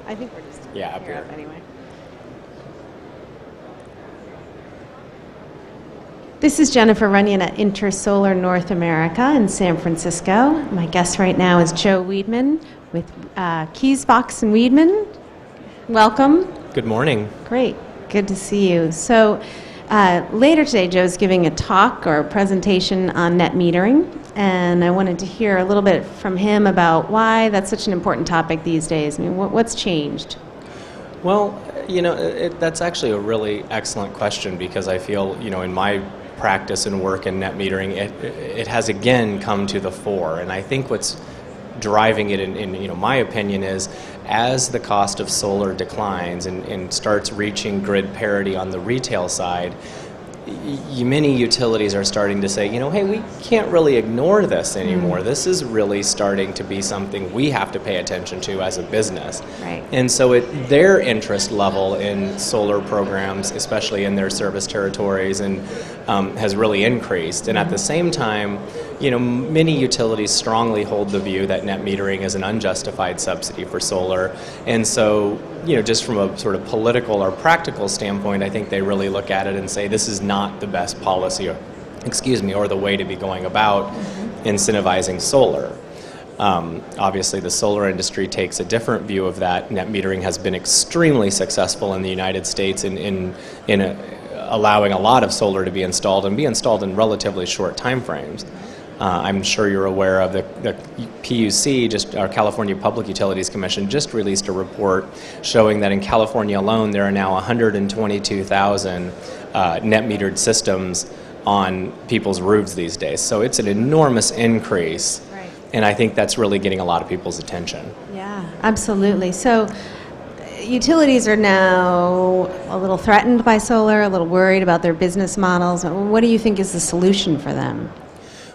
I think we're just up here. Anyway. This is Jennifer Runyon at Intersolar North America in San Francisco. My guest right now is Joe Wiedman with Keys, Fox, and Wiedman. Welcome. Good morning. Great. Good to see you. So later today, Joe's giving a talk or a presentation on net metering, and I wanted to hear a little bit from him about why that's such an important topic these days. I mean, what's changed? Well, that's actually a really excellent question, because I feel, in my practice and work in net metering, it has again come to the fore. And I think what's driving it, in my opinion, is as the cost of solar declines and starts reaching grid parity on the retail side, many utilities are starting to say, hey, we can't really ignore this anymore. This is really starting to be something we have to pay attention to as a business. Right. And so their interest level in solar programs, especially in their service territories, has really increased. And at the same time, many utilities strongly hold the view that net metering is an unjustified subsidy for solar. And so, just from a sort of political or practical standpoint, I think they really look at it and say this is not the best policy, or the way to be going about incentivizing solar. Obviously, the solar industry takes a different view of that. Net metering has been extremely successful in the United States in allowing a lot of solar to be installed in relatively short time frames. I'm sure you're aware of the PUC, our California Public Utilities Commission, just released a report showing that in California alone there are now 122,000 net metered systems on people's roofs these days. So it's an enormous increase, right. And I think that's really getting a lot of people's attention. Yeah, absolutely. So utilities are now a little threatened by solar, a little worried about their business models. What do you think is the solution for them?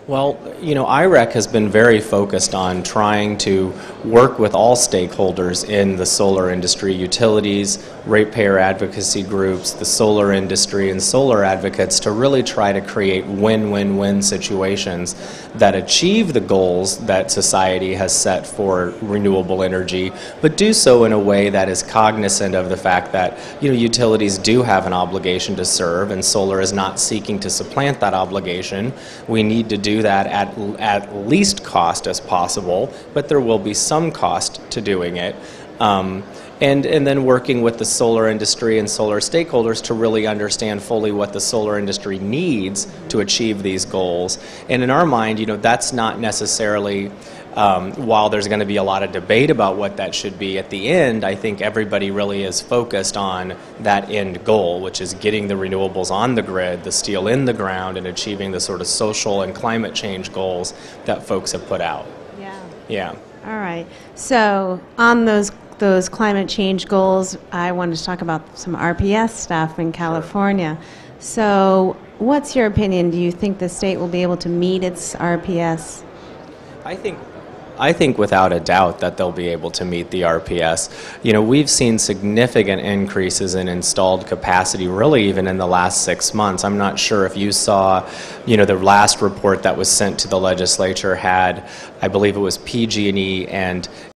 Well, IREC has been very focused on trying to work with all stakeholders in the solar industry, utilities, ratepayer advocacy groups, the solar industry, and solar advocates, to really try to create win-win-win situations that achieve the goals that society has set for renewable energy, but do so in a way that is cognizant of the fact that, utilities do have an obligation to serve, and solar is not seeking to supplant that obligation. We need to do that at least cost as possible, but there will be some cost to doing it. And then working with the solar industry and solar stakeholders to really understand fully what the solar industry needs to achieve these goals. And in our mind, that's not necessarily, while there's going to be a lot of debate about what that should be, at the end, I think everybody really is focused on that end goal, which is getting the renewables on the grid, the steel in the ground, and achieving the sort of social and climate change goals that folks have put out. Yeah. All right. So on those climate change goals, I wanted to talk about some RPS stuff in California. Sure. So what's your opinion? Do you think the state will be able to meet its RPS? I think without a doubt that they'll be able to meet the RPS. We've seen significant increases in installed capacity, really even in the last 6 months. I'm not sure if you saw, the last report that was sent to the legislature had, I believe it was PG&E and